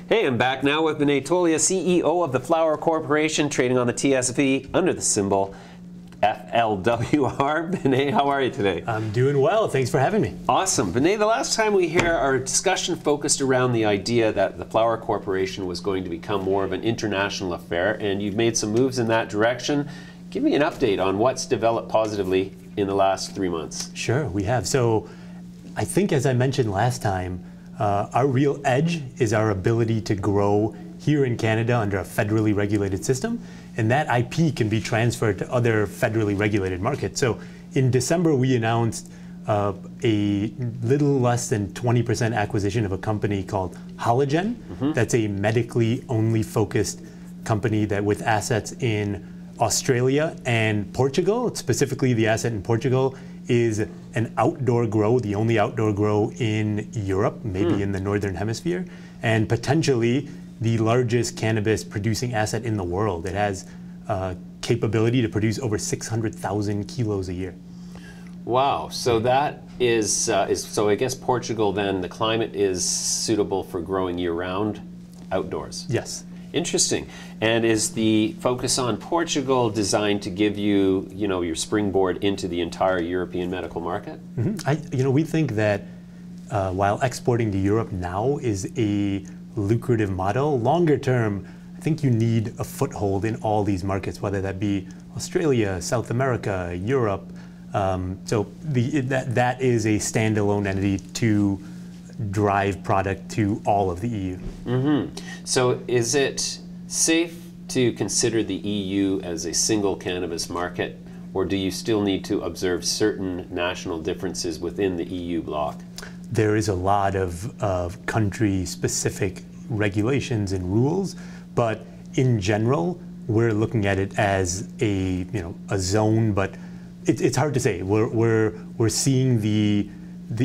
Hey, I'm back now with Vinay Tolia, CEO of the Flowr Corporation, trading on the TSV under the symbol FLWR. Vinay, how are you today? I'm doing well. Thanks for having me. Awesome. Vinay, the last time we hear our discussion focused around the idea that the Flowr Corporation was going to become more of an international affair, and you've made some moves in that direction. Give me an update on what's developed positively in the last 3 months. Sure, we have. So I think, as I mentioned last time, our real edge is our ability to grow here in Canada under a federally regulated system, and that IP can be transferred to other federally regulated markets. So in December, we announced a little less than 20% acquisition of a company called Holigen. That's a medically only focused company that with assets in Australia and Portugal. Specifically, the asset in Portugal is an outdoor grow, the only outdoor grow in Europe, maybe in the Northern Hemisphere, and potentially the largest cannabis producing asset in the world. It has capability to produce over 600,000 kilos a year. Wow, so that is so I guess Portugal then, the climate is suitable for growing year-round outdoors? Yes. Interesting. And is the focus on Portugal designed to give you, your springboard into the entire European medical market? We think that while exporting to Europe now is a lucrative model, longer term, I think you need a foothold in all these markets, whether that be Australia, South America, Europe. So that is a standalone entity to drive product to all of the EU. So is it safe to consider the EU as a single cannabis market, or do you still need to observe certain national differences within the EU bloc? There is a lot of country-specific regulations and rules, but in general, we're looking at it as a zone. But it's hard to say. We're seeing the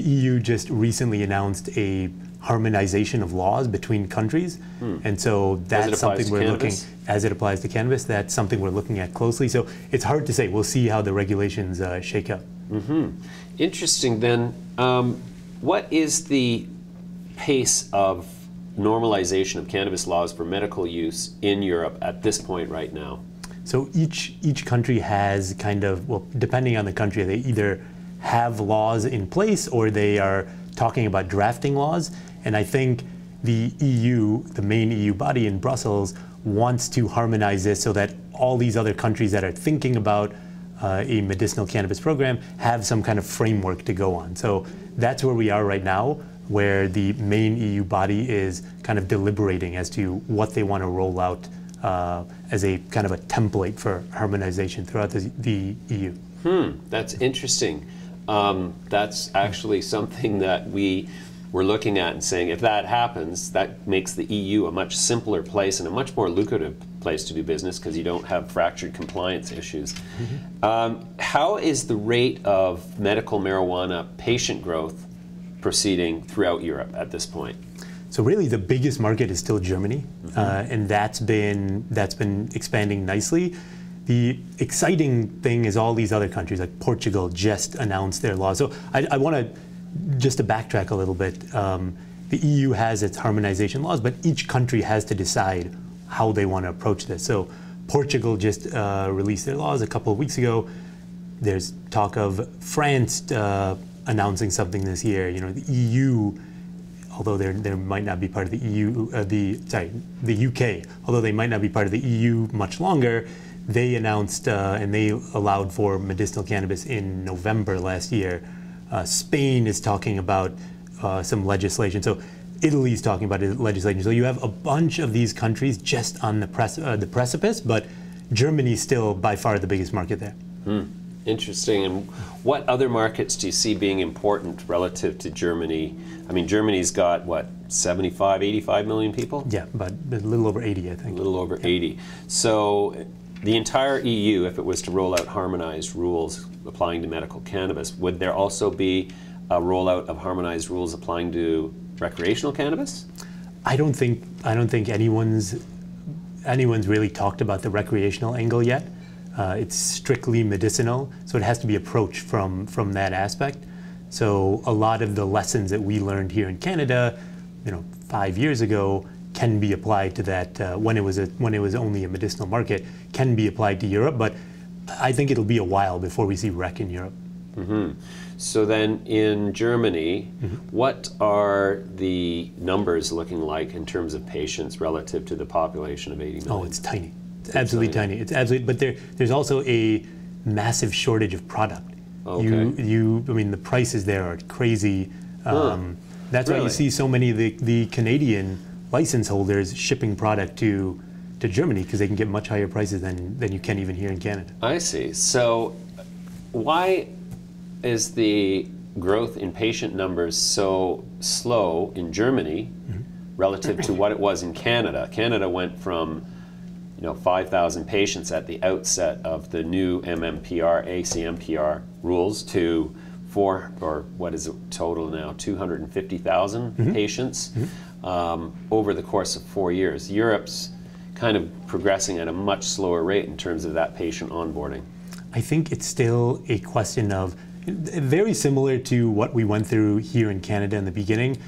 EU just recently announced a harmonization of laws between countries, and so that's something we're looking, as it applies to cannabis, that's something we're looking at closely. So it's hard to say. We'll see how the regulations shake up. Interesting then. What is the pace of normalization of cannabis laws for medical use in Europe at this point right now? So each country has kind of, well, depending on the country, they either have laws in place or they are talking about drafting laws. And I think the EU, the main EU body in Brussels, wants to harmonize this so that all these other countries that are thinking about a medicinal cannabis program have some kind of framework to go on. So that's where we are right now, where the main EU body is kind of deliberating as to what they want to roll out as a kind of a template for harmonization throughout the EU. That's interesting. That's actually something that we're looking at and saying, if that happens, that makes the EU a much simpler place and a much more lucrative place to do business because you don't have fractured compliance issues. How is the rate of medical marijuana patient growth proceeding throughout Europe at this point? So really the biggest market is still Germany, and that's been expanding nicely. The exciting thing is all these other countries, like Portugal, just announced their laws. So I want to just to backtrack a little bit. The EU has its harmonization laws, but each country has to decide how they want to approach this. So Portugal just released their laws a couple of weeks ago. There's talk of France announcing something this year. The EU, although they might not be part of the EU, the UK, although they might not be part of the EU much longer, they announced and they allowed for medicinal cannabis in November last year. Spain is talking about some legislation. So Italy's talking about legislation. So you have a bunch of these countries just on the precipice, but Germany's still by far the biggest market there. Interesting. And what other markets do you see being important relative to Germany? I mean, Germany's got, what, 75, 85 million people? Yeah, but a little over 80, I think. A little over 80. So the entire EU, if it was to roll out harmonized rules applying to medical cannabis, would there also be a rollout of harmonized rules applying to recreational cannabis? I don't think anyone's really talked about the recreational angle yet. It's strictly medicinal, so it has to be approached from that aspect. So a lot of the lessons that we learned here in Canada, 5 years ago, can be applied to that when it was only a medicinal market, can be applied to Europe. But I think it'll be a while before we see rec in Europe. Mm-hmm. So then in Germany, what are the numbers looking like in terms of patients relative to the population of 80 million? Oh, it's tiny. It's absolutely tiny. It's absolutely, but there's also a massive shortage of product. Okay. I mean, the prices there are crazy. That's why you Really? see so many of the Canadian license holders shipping product to Germany, because they can get much higher prices than you can even here in Canada. I see. So why is the growth in patient numbers so slow in Germany relative to what it was in Canada? Canada went from 5,000 patients at the outset of the new MMPR, ACMPR rules to what is it total now, 250,000 patients over the course of 4 years. Europe's kind of progressing at a much slower rate in terms of that patient onboarding. I think it's still a question of, very similar to what we went through here in Canada in the beginning,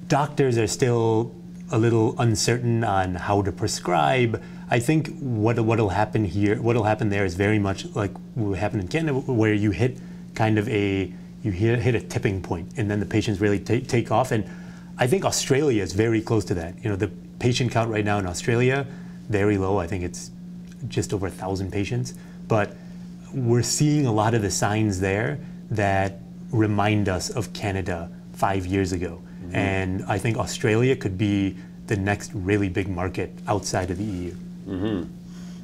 doctors are still a little uncertain on how to prescribe. I think what'll happen there is very much like what happened in Canada, where you hit kind of hit a tipping point, and then the patients really take off. And I think Australia is very close to that. The patient count right now in Australia, very low. I think it's just over 1,000 patients. But we're seeing a lot of the signs there that remind us of Canada 5 years ago. And I think Australia could be the next really big market outside of the EU.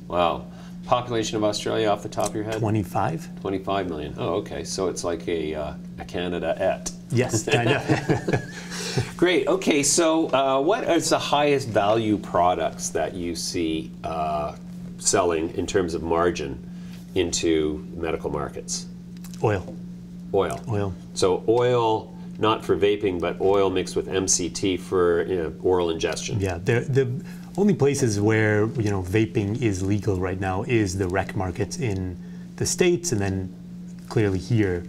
Wow. Population of Australia off the top of your head? 25? 25 million. Oh, okay. So it's like a Canada-ette. Yes, kind of. Great. Okay, so what is the highest value products that you see selling in terms of margin into medical markets? Oil. Oil. So oil, not for vaping, but oil mixed with MCT for oral ingestion. Yeah, the only places where vaping is legal right now is the rec markets in the States, and then clearly here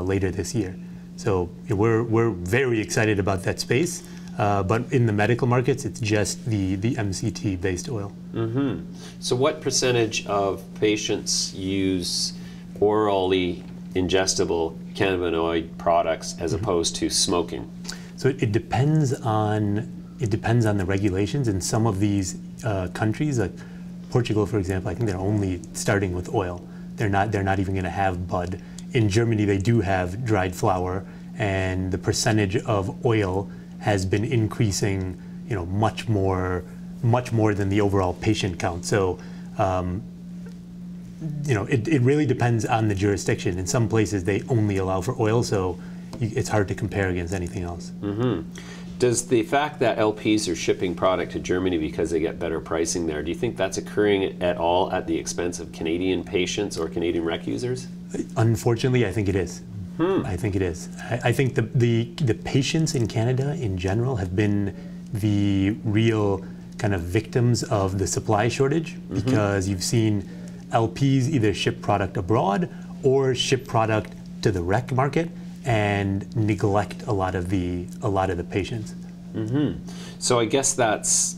later this year. So we're very excited about that space, but in the medical markets, it's just the MCT-based oil. So what percentage of patients use orally ingestible cannabinoid products as opposed to smoking? So it depends on the regulations. In some of these countries, like Portugal, for example, I think they're only starting with oil. They're not even going to have bud. In Germany, they do have dried flower, and the percentage of oil has been increasing, much more than the overall patient count. So, it really depends on the jurisdiction. In some places, they only allow for oil, so it's hard to compare against anything else. Does the fact that LPs are shipping product to Germany because they get better pricing there, do you think that's occurring at all at the expense of Canadian patients or Canadian rec users? Unfortunately, I think it is. I think it is. I think the patients in Canada in general have been the real kind of victims of the supply shortage, because you've seen LPs either ship product abroad or ship product to the rec market and neglect a lot of the patients. So I guess that's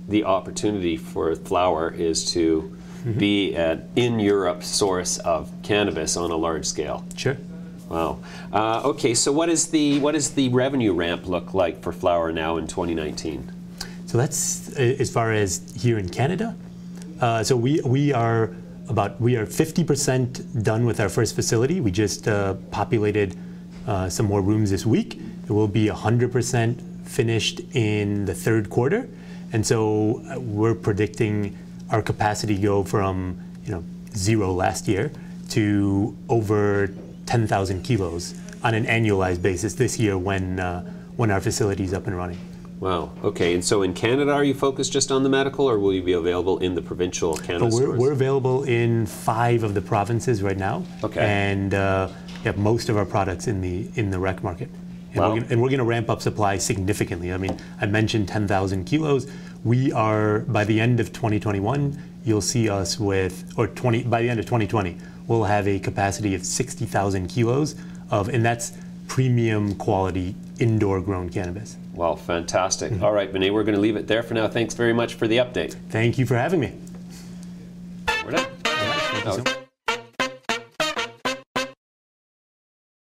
the opportunity for Flowr, is to be an in Europe source of cannabis on a large scale. Sure. Wow. Okay, so what is the revenue ramp look like for Flowr now in 2019? So that's as far as here in Canada. So we are 50% done with our first facility. We just populated some more rooms this week. It will be 100% finished in the third quarter, and so we're predicting our capacity go from 0 last year to over 10,000 kilos on an annualized basis this year when our facility is up and running. Wow. Okay. And so in Canada, are you focused just on the medical, or will you be available in the provincial cannabis stores? We're available in 5 of the provinces right now. Okay. And have most of our products in the rec market. And we're going to ramp up supply significantly. I mean, I mentioned 10,000 kilos. We are, by the end of 2021, you'll see us by the end of 2020, we'll have a capacity of 60,000 kilos and that's premium quality indoor grown cannabis. Well, fantastic. All right, Vinay, we're going to leave it there for now. Thanks very much for the update. Thank you for having me. We're done. Thank you so much.